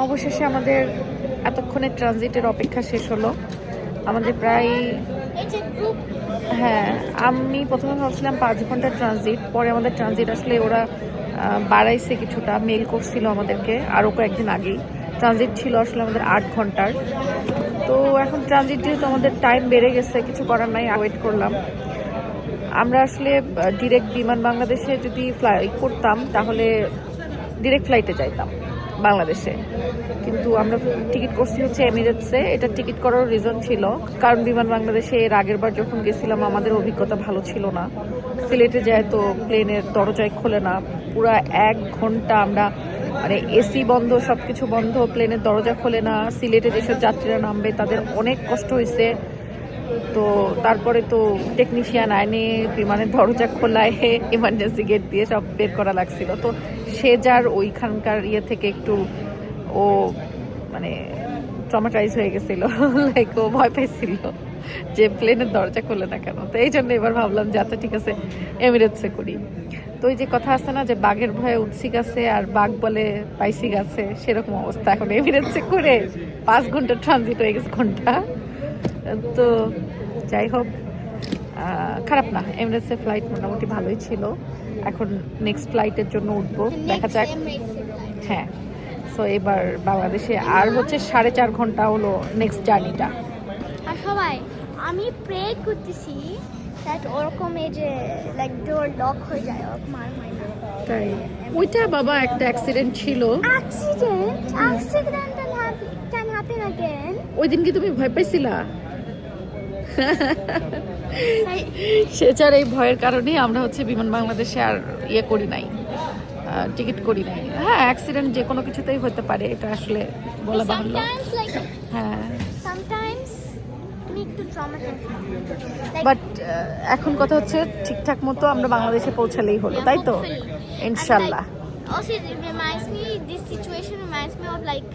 অবশেষে আমাদের এতক্ষণের ট্রানজিটের অপেক্ষা শেষ হলো। আমাদের প্রায় হ্যাঁ, আমি প্রথমে ভাবছিলাম 5 ঘন্টার ট্রানজিট, পরে আমাদের ট্রানজিট আসলে ওরা বাড়াইছে কিছুটা, মেল করছিল আমাদেরকে আরও কয়েকদিন আগেই। ট্রানজিট ছিল আসলে আমাদের 8 ঘন্টার। তো এখন ট্রানজিট যেহেতু আমাদের টাইম বেড়ে গেছে, কিছু করার নাই, ওয়েট করলাম। আমরা আসলে ডিরেক্ট বিমান বাংলাদেশে যদি ফ্লাই করতাম তাহলে ডিরেক্ট ফ্লাইটে যাইতাম বাংলাদেশে, কিন্তু আমরা টিকিট করছি হচ্ছে এমিরেটসে। এটা টিকিট করার রিজন ছিল কারণ বিমান বাংলাদেশে এর আগের বার যখন গেছিলাম আমাদের অভিজ্ঞতা ভালো ছিল না। সিলেটে যায় তো প্লেনের দরজায় খোলে না, পুরো 1 ঘন্টা আমরা মানে এসি বন্ধ, সব কিছু বন্ধ, প্লেনের দরজা খোলে না। সিলেটে যেসব যাত্রীরা নামবে তাদের অনেক কষ্ট হয়েছে। তো তারপরে তো টেকনিশিয়ান আইনে বিমানের দরজা খোলায় ইমার্জেন্সি গেট দিয়ে সব বের করা লাগছিল। তো সে যার ওইখানকার থেকে একটু ও মানে ট্রমাটাইজ হয়ে গেছিল, লাইক ও ভয় পাইছিল যে প্লেনের দরজা খোলে না কেন। তো এই জন্য এবার ভাবলাম যে আচ্ছা ঠিক আছে এমিরেটসে করি। তো ওই যে কথা আছে না যে বাঘের ভয়ে উৎসিক আছে আর বাঘ বলে পাইসি গেছে, সেরকম অবস্থা। এখন এমিরেটসে করে 5 ঘন্টা ট্রানজিট হয়ে গেছে ঘন্টা। তো যাই হোক, খারাপ না, এমিরেটসের ফ্লাইট মোটামুটি ভালোই ছিল। এখন নেক্সট ফ্লাইটের জন্য উঠবো, দেখা যাক। হ্যাঁ, সো এবার বাংলাদেশে আর হচ্ছে 4.5 ঘন্টা হলো নেক্সট জার্নিটা। আর সবাই আমি প্রে করতেছি দ্যাট ওরকম এই যে লাইক ডোর লক হয়ে যায়, ওরকম আর হয় না। তাই ওইটা বাবা একটা অ্যাক্সিডেন্ট ছিল। Accident can happen again. ওই দিন কি তুমি ভয় পাইছিলা? সেচার এই ভয়ের কারণে আমরা হচ্ছে বিমান বাংলাদেশে আর করি নাই, টিকিট করি নাই। হ্যাঁ, অ্যাক্সিডেন্ট যে কোনো কিছুতেই হতে পারে, এটা আসলে বলা বাহুল্য। হ্যাঁ, বাট এখন কথা হচ্ছে ঠিকঠাক মতো আমরা বাংলাদেশে পৌঁছালেই হলো, তাই তো? ইনশাল্লাহ। Also, it reminds me, this situation reminds me of like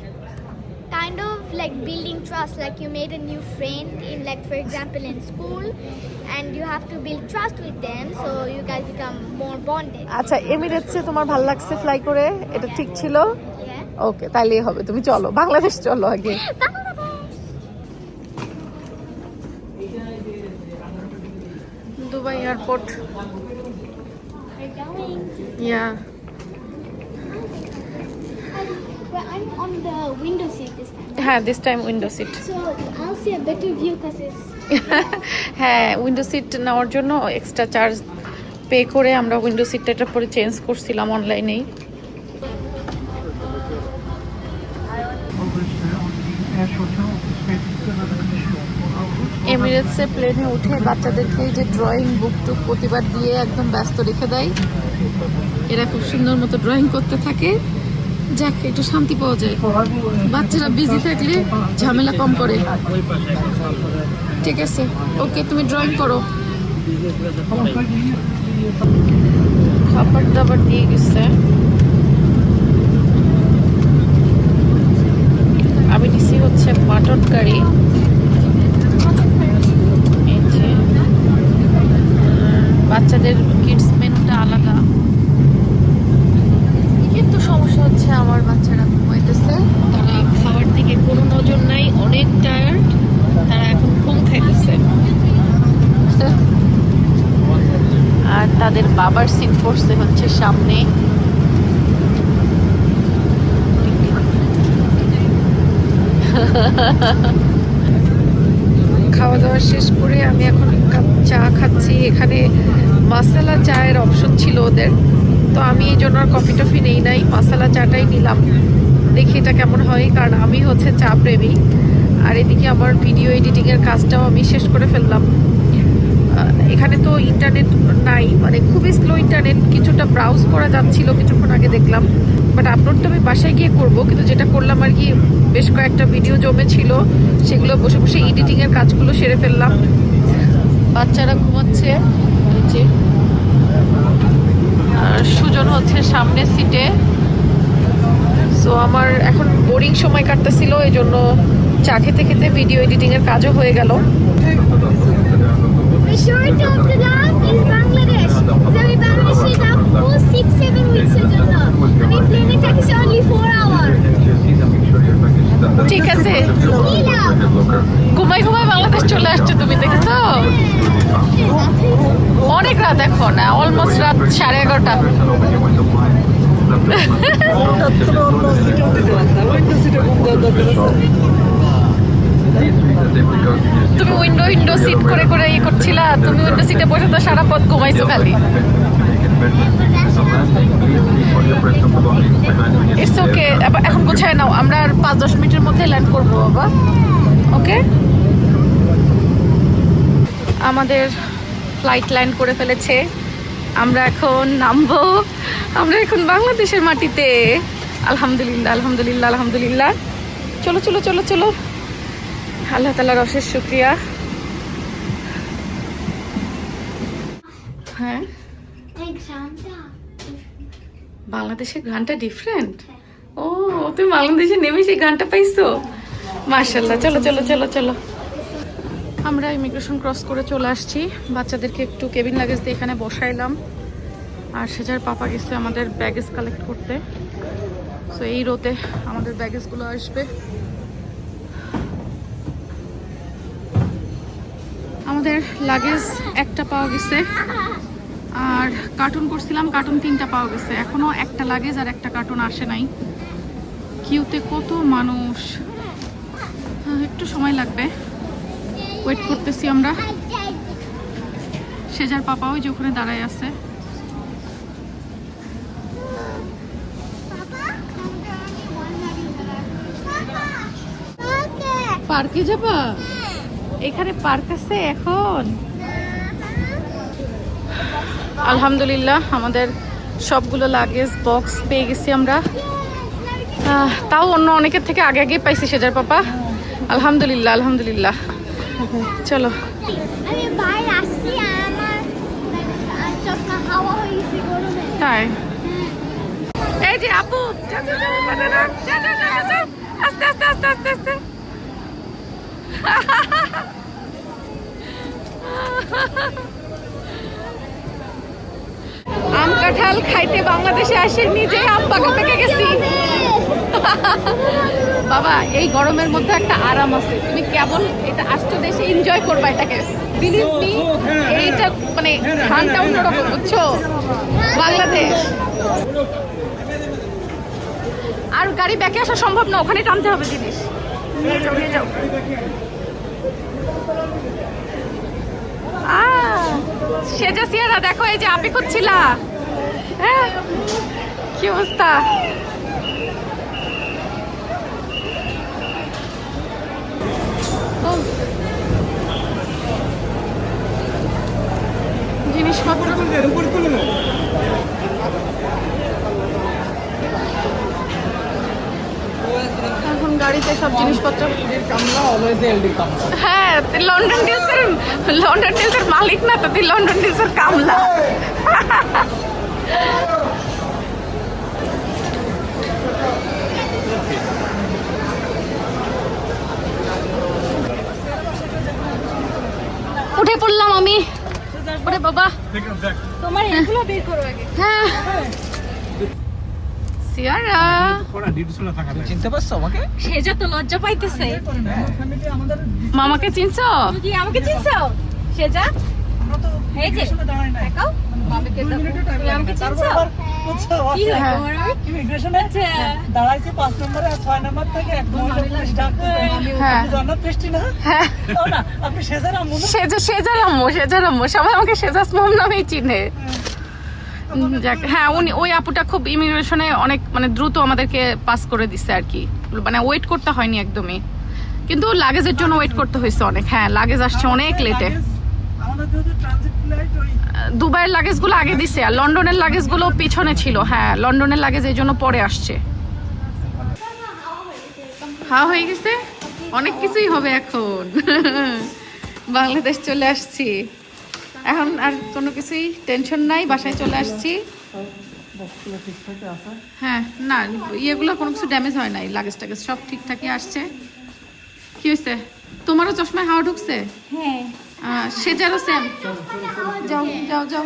kind of like building trust, like you made a new friend in, like for example in school, and you have to build trust with them so you guys become more bonded. আচ্ছা, এমিরেটসে তোমার ভালো লাগছে fly করে? এটা ঠিক ছিল? ওকে, তাইলেই হবে। তুমি চলো বাংলাদেশ চলো আগে। Dubai airport. Yeah. I'm on the window seat this time. হ্যাঁ, this time window seat. So I'll see a better view because it's হ্যাঁ, উইন্ডো সিট নেওয়ার জন্য এক্সট্রা চার্জ পে করে আমরা উইন্ডো সিটটা এটা পরে চেঞ্জ করছিলাম অনলাইনেই। এমিরেটসে প্লেনে উঠে বাচ্চাদেরকে যে ড্রয়িং বুকটুক প্রতিবার দিয়ে একদম ব্যস্ত রেখে দেয়, এরা খুব সুন্দর মতো ড্রয়িং করতে থাকে। যাক, একটু শান্তি পাওয়া যায়। বাচ্চারা বিজি থাকলে ঝামেলা কম করে। ঠিক আছে, ওকে, তুমি ড্রয়িং করো। খাবার দাবার দিয়ে গেছে। আমি দিছি হচ্ছে মাটন কারি, বাচ্চাদের কিডস মেনুটা আলাদা। কিন্তু সমস্যা হচ্ছে আমার বাচ্চারা ঘুমাইতেছে, তারা খাওয়ার দিকে কোনো নজর নাই, অনেক টায়ার্ড, তারা এখন ঘুম খাইতেছে। আর তাদের বাবার সিট পড়ছে হচ্ছে সামনে। খাওয়া দাওয়া শেষ করে আমি এখন কাপ চা খাচ্ছি। এখানে মাসালা চায়ের অপশন ছিল ওদের, তো আমি এই জন্য আর কফি টফি নেই নাই, মাসালা চাটাই নিলাম। দেখি এটা কেমন হয়, কারণ আমি হচ্ছে চা প্রেমী। আর এদিকে আমার ভিডিও এডিটিংয়ের কাজটাও আমি শেষ করে ফেললাম। এখানে তো ইন্টারনেট নাই, মানে খুবই স্লো ইন্টারনেট। কিছুটা ব্রাউজ করা যাচ্ছিল কিছুক্ষণ আগে দেখলাম, বাট আপলোড তো আমি বাসায় গিয়ে করব। কিন্তু যেটা করলাম আর কি, বেশ কয়েকটা ভিডিও জমেছিল, সেগুলো বসে বসে এডিটিংয়ের কাজগুলো সেরে ফেললাম। বাচ্চারা ঘুমাচ্ছে, আর সুজন হচ্ছে সামনের সিটে। সো আমার এখন বোরিং সময় কাটতেছিল, এই জন্য চা খেতে খেতে ভিডিও এডিটিংয়ের কাজও হয়ে গেল। Majority of the love is Bangladesh. আমি বাংলাদেশে যাব 6-7 weeks এর জন্য। আমি প্লেনে থাকি only 4 hours. লাগছে? ঘুমাই ঘুমাই বাংলাদেশ চলে আসছো তুমি, দেখেছো? অনেক রাত এখন, অলমোস্ট রাত 11:30। তুমি উইন্ডো সিট করে করে ইয়ে করছিলা, তুমি উইন্ডো সিটে বসে তো সারা পথ ঘুমাইছো খালি। ইটস ওকে, এখন গোছায় নাও, আমরা আর 5-10 মিনিটের মধ্যে ল্যান্ড করবো বাবা। ওকে, আমাদের ফ্লাইট ল্যান্ড করে ফেলেছে, আমরা এখন নামবো। আমরা এখন বাংলাদেশের মাটিতে। আলহামদুলিল্লাহ আলহামদুলিল্লাহ আলহামদুলিল্লাহ। চলো চলো চলো চলো, আল্লাহ তাআলার অশেষ শুকরিয়া। হ্যাঁ, বাংলাদেশের গানটা ডিফারেন্ট। ও, তুমি বাংলাদেশে নেমে সেই গানটা পাইছো? মাশাআল্লাহ। চলো চলো চলো চলো, আমরা ইমিগ্রেশন ক্রস করে চলে আসছি। বাচ্চাদেরকে একটু কেবিন লাগেজ দিয়ে এখানে বসাইলাম, আর সেজার পাপা গেছে আমাদের ব্যাগেজ কালেক্ট করতে। সো এই রোতে আমাদের ব্যাগেজগুলো আসবে। আমাদের লাগেজ একটা পাওয়া গেছে, আর কার্টুন করছিলাম, কার্টুন 3টা পাওয়া গেছে। এখনো একটা লাগেজ আর একটা কার্টুন আসে নাই। কিউতে কত মানুষ, একটু সময় লাগবে, ওয়েট করতেছি আমরা। সেজার পাপা ওই যে ওখানে দাঁড়ায় আছে। পার্কে যাবা? এখানে পার্ক আছে এখন? আলহামদুলিল্লাহ আমাদের সবগুলো লাগেজ বক্স পেয়ে গেছি আমরা। তাও অন্য অনেকের থেকে আগে আগে পাইছি সেজার পাপা। আলহামদুলিল্লাহ আলহামদুলিল্লাহ। চলো, আমি বাইরে আসছি, আমার চশমা হাওয়া হয়ে গেছে গরমে। তাই? এই যে আপু, আস্তে আস্তে আস্তে আস্তে আস্তে। আম কাঁঠাল খাইতে বাংলাদেশে আসে, নিজে আম পাকা পেকে গেছি। বাবা, এই গরমের মধ্যে একটা আরাম আছে, তুমি কেবল এটা আসছো দেশে এনজয় করবা এটাকে। বিলিভ মি, এইটা মানে ধানটা অন্যরকম, বুঝছো? বাংলাদেশ। আর গাড়ি ব্যাকে আসা সম্ভব না, ওখানে টানতে হবে জিনিস। নিয়ে যাও নিয়ে যাও। সেজা সিয়ারা দেখো, এই যে আপি খুঁজছিলা। হ্যাঁ, কি অবস্থা? জিনিসপত্র এখন গাড়িতে সব জিনিসপত্র। হ্যাঁ, লন্ডন ডিলসের মালিক না তো, তুই লন্ডন ডিলসের কামলা। উঠে পড়লাম আমি। ওরে বাবা, তোমার এগুলো বের করো আগে। হ্যাঁ, সিয়ারা চিনতে পারছো আমাকে? সেজা তো লজ্জা পাইতেছে। মামাকে চিনছো? কি আমাকে চিনছো? সেজা এই যে দেখাও মামাকে, তুমি আমাকে চিনছো? কি হয় তোমার? ইমিগ্রেশনে দাঁড়াইছি 5 নম্বরে আর 6 নম্বর থেকে এক মহিলা পুলিশ ডাকতেছে। হ্যাঁ। আপনি জান্নাত পেস্টি না? হ্যাঁ, ও না, আপনি সেজার আম্মু না? সেজার আম্মু, সবাই আমাকে সেজাস মম নামেই চিনে। যাক, হ্যাঁ, উনি ওই আপুটা খুব ইমিগ্রেশনে অনেক মানে দ্রুত আমাদেরকে পাস করে দিচ্ছে আর কি, মানে ওয়েট করতে হয়নি একদমই, কিন্তু লাগেজের জন্য ওয়েট করতে হয়েছে অনেক। হ্যাঁ, লাগেজ আসছে অনেক লেটে। আমাদের যেহেতু ট্রানজিট ফ্লাইট, ওই দুবাইয়ের লাগেজগুলো আগে দিছে, আর লন্ডনের লাগেজগুলো পিছনে ছিল। হ্যাঁ, লন্ডনের লাগেজ এই জন্য পরে আসছে। হ্যাঁ, হয়ে গেছে, অনেক কিছুই হবে এখন। বাংলাদেশ চলে আসছি এখন, আর কোনো কিছুই টেনশন নাই, বাসায় চলে আসছি। হ্যাঁ, না ইয়েগুলো কোনো কিছু ড্যামেজ হয় নাই, লাগেজ টাগেজ সব ঠিকঠাকই আসছে। কি হয়েছে? তোমারও চশমায় হাওয়া ঢুকছে? হ্যাঁ, সেজারও সেম। যাও যাও যাও।